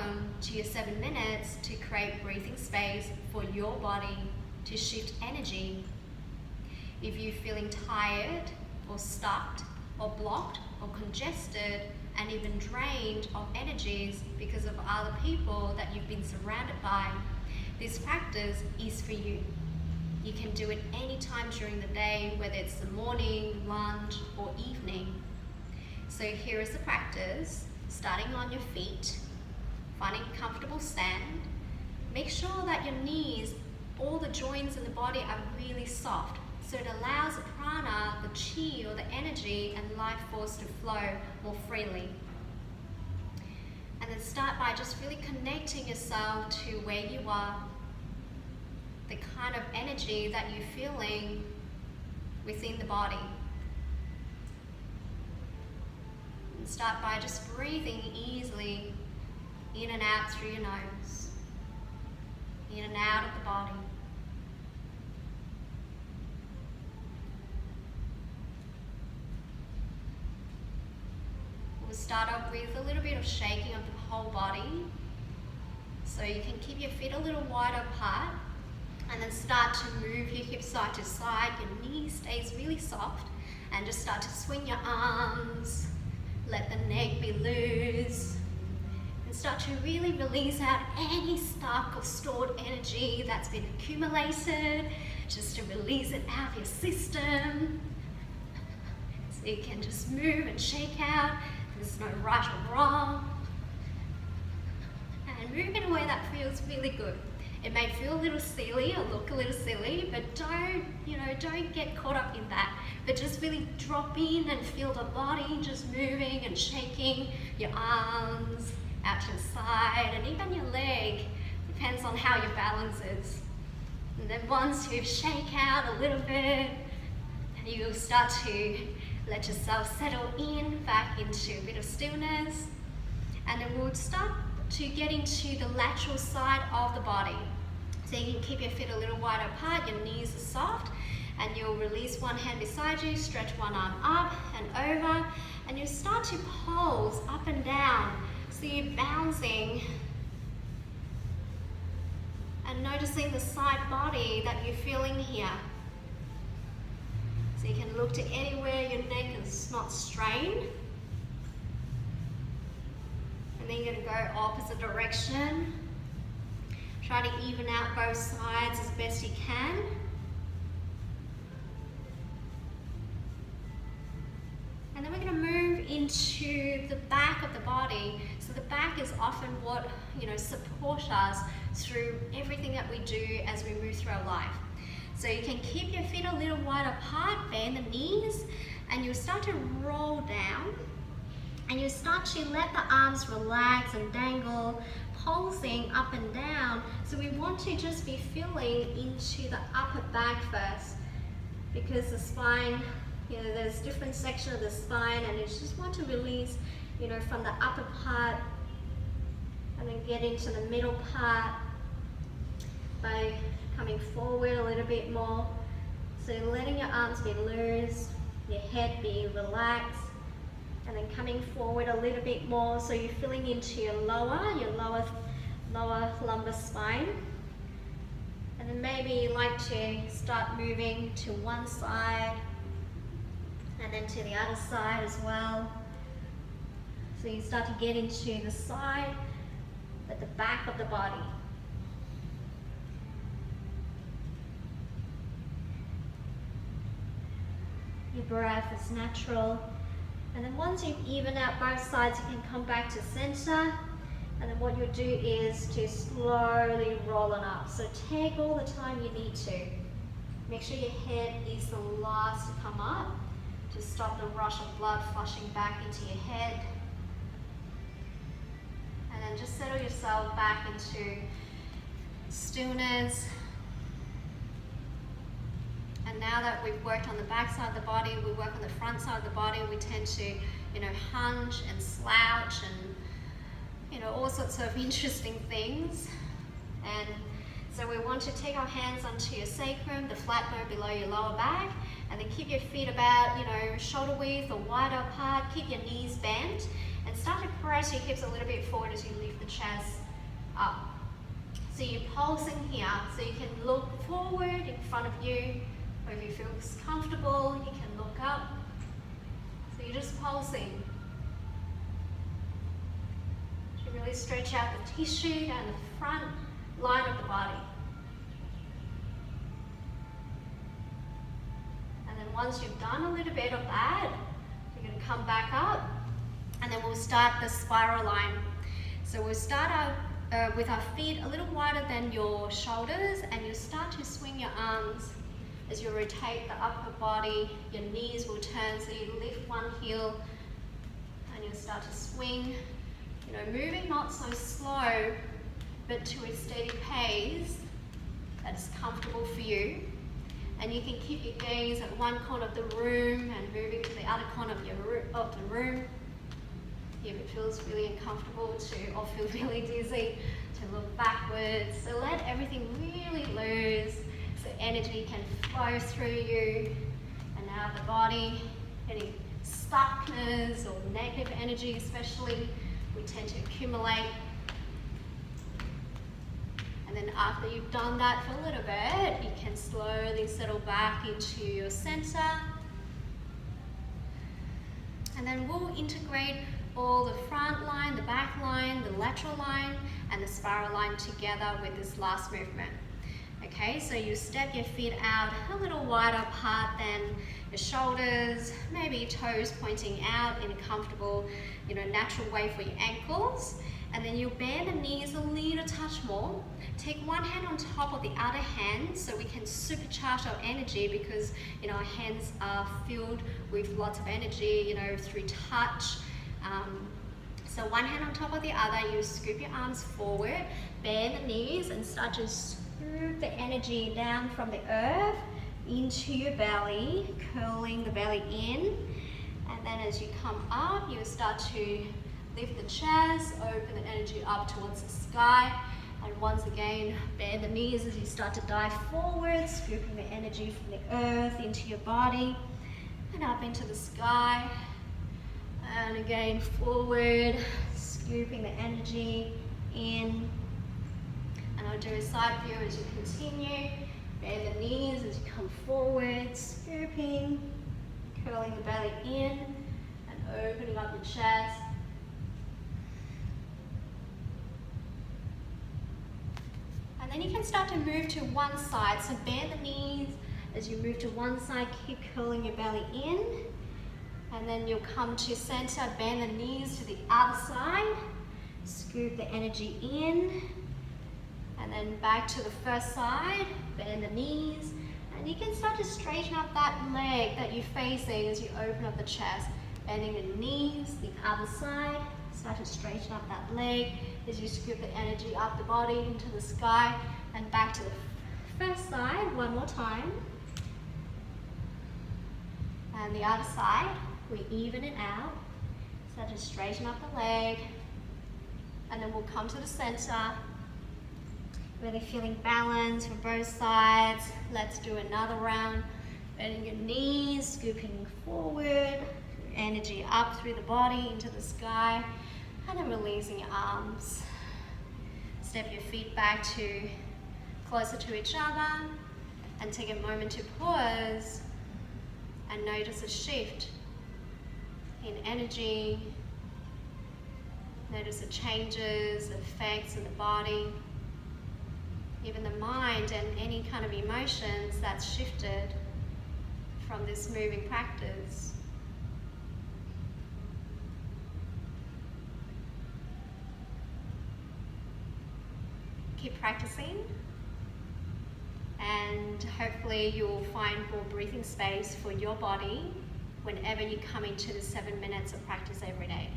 welcome to your 7 minutes to create breathing space for your body to shift energy. If you're feeling tired or stuck or blocked or congested and even drained of energies because of other people that you've been surrounded by, this practice is for you. You can do it anytime during the day, whether it's the morning, lunch, or evening. So here is the practice, starting on your feet, finding a comfortable stand. Make sure that your knees, all the joints in the body are really soft, so it allows the prana, the chi or the energy and life force to flow more freely. And then start by just really connecting yourself to where you are, the kind of energy that you're feeling within the body. And start by just breathing easily in and out through your nose, in and out of the body. We'll start off with a little bit of shaking of the whole body. So you can keep your feet a little wider apart and then start to move your hips side to side. Your knee stays really soft and just start to swing your arms. Let the neck be loose. And start to really release out any stuck or stored energy that's been accumulated, just to release it out of your system. So you can just move and shake out. There's no right or wrong. And move in a way that feels really good. It may feel a little silly or look a little silly, but don't get caught up in that. But just really drop in and feel the body just moving and shaking, your arms out to the side, and even your leg. Depends on how your balance is. And then once you shake out a little bit, you'll start to let yourself settle in back into a bit of stillness. And then we'll start to get into the lateral side of the body. So you can keep your feet a little wider apart, your knees are soft, and you'll release one hand beside you, stretch one arm up and over, and you'll start to pulse up and down. So you're bouncing and noticing the side body that you're feeling here. So you can look to anywhere your neck is not strained. And then you're going to go opposite direction. Try to even out both sides as best you can. And then we're going to move into the back of the body. So the back is often what supports us through everything that we do as we move through our life. So you can keep your feet a little wide apart, bend the knees, and you'll start to roll down. And you start to let the arms relax and dangle, pulsing up and down. So we want to just be feeling into the upper back first, because the spine, there's different sections of the spine, and you just want to release, from the upper part, and then get into the middle part by coming forward a little bit more. So letting your arms be loose, your head be relaxed. And then coming forward a little bit more, so you're filling into your lower lumbar spine. And then maybe you like to start moving to one side and then to the other side as well. So you start to get into the side at the back of the body. Your breath is natural. And then once you've evened out both sides, you can come back to center. And then what you'll do is to slowly roll on up. So take all the time you need to. Make sure your head is the last to come up to stop the rush of blood flushing back into your head. And then just settle yourself back into stillness. And now that we've worked on the back side of the body, we work on the front side of the body, we tend to, hunch and slouch and, all sorts of interesting things. And so we want to take our hands onto your sacrum, the flat bone below your lower back, And then keep your feet about, shoulder width or wider apart. Keep your knees bent and start to press your hips a little bit forward as you lift the chest up. So you're pulsing here, so you can look forward in front of you, or if you feel comfortable, you can look up. So you're just pulsing. To really stretch out the tissue and the front line of the body. And then once you've done a little bit of that, you're going to come back up, and then we'll start the spiral line. So we'll start out with our feet a little wider than your shoulders, and you'll start to swing your arms as you rotate the upper body. Your knees will turn, so you lift one heel and you'll start to swing, moving not so slow, but to a steady pace that's comfortable for you. And you can keep your gaze at one corner of the room and moving to the other corner of the room. If it feels really uncomfortable or feel really dizzy, to look backwards. So let everything really loose so energy can flow through you and out of the body. Any stuckness or negative energy especially, we tend to accumulate. And then after you've done that for a little bit, you can slowly settle back into your center. And then we'll integrate all the front line, the back line, the lateral line, and the spiral line together with this last movement. Okay, so you step your feet out a little wider apart than your shoulders, maybe toes pointing out in a comfortable, natural way for your ankles. And then you'll bend the knees a little touch more. Take one hand on top of the other hand so we can supercharge our energy, because our hands are filled with lots of energy, through touch. So one hand on top of the other, you scoop your arms forward, bend the knees, and start to scoop the energy down from the earth into your belly, curling the belly in. And then as you come up, you start to lift the chest, open the energy up towards the sky. And once again, bend the knees as you start to dive forward, scooping the energy from the earth into your body and up into the sky. And again, forward, scooping the energy in. And I'll do a side view as you continue. Bend the knees as you come forward, scooping, curling the belly in, and opening up the chest. And then you can start to move to one side. So bend the knees as you move to one side, keep curling your belly in. And then you'll come to center, bend the knees to the other side, scoop the energy in, and then back to the first side, bend the knees, and you can start to straighten up that leg that you're facing as you open up the chest, bending the knees, the other side, start to straighten up that leg as you scoop the energy up the body into the sky, and back to the first side, one more time, and the other side. We even it out, start to straighten up the leg, and then we'll come to the center, really feeling balance for both sides. Let's do another round, bending your knees, scooping forward, energy up through the body into the sky, and then releasing your arms. Step your feet back to closer to each other, and take a moment to pause and notice a shift in energy. Notice the changes, effects in the body, even the mind, and any kind of emotions that's shifted from this moving practice. Keep practicing, and hopefully you'll find more breathing space for your body whenever you come into the 7 minutes of practice every day.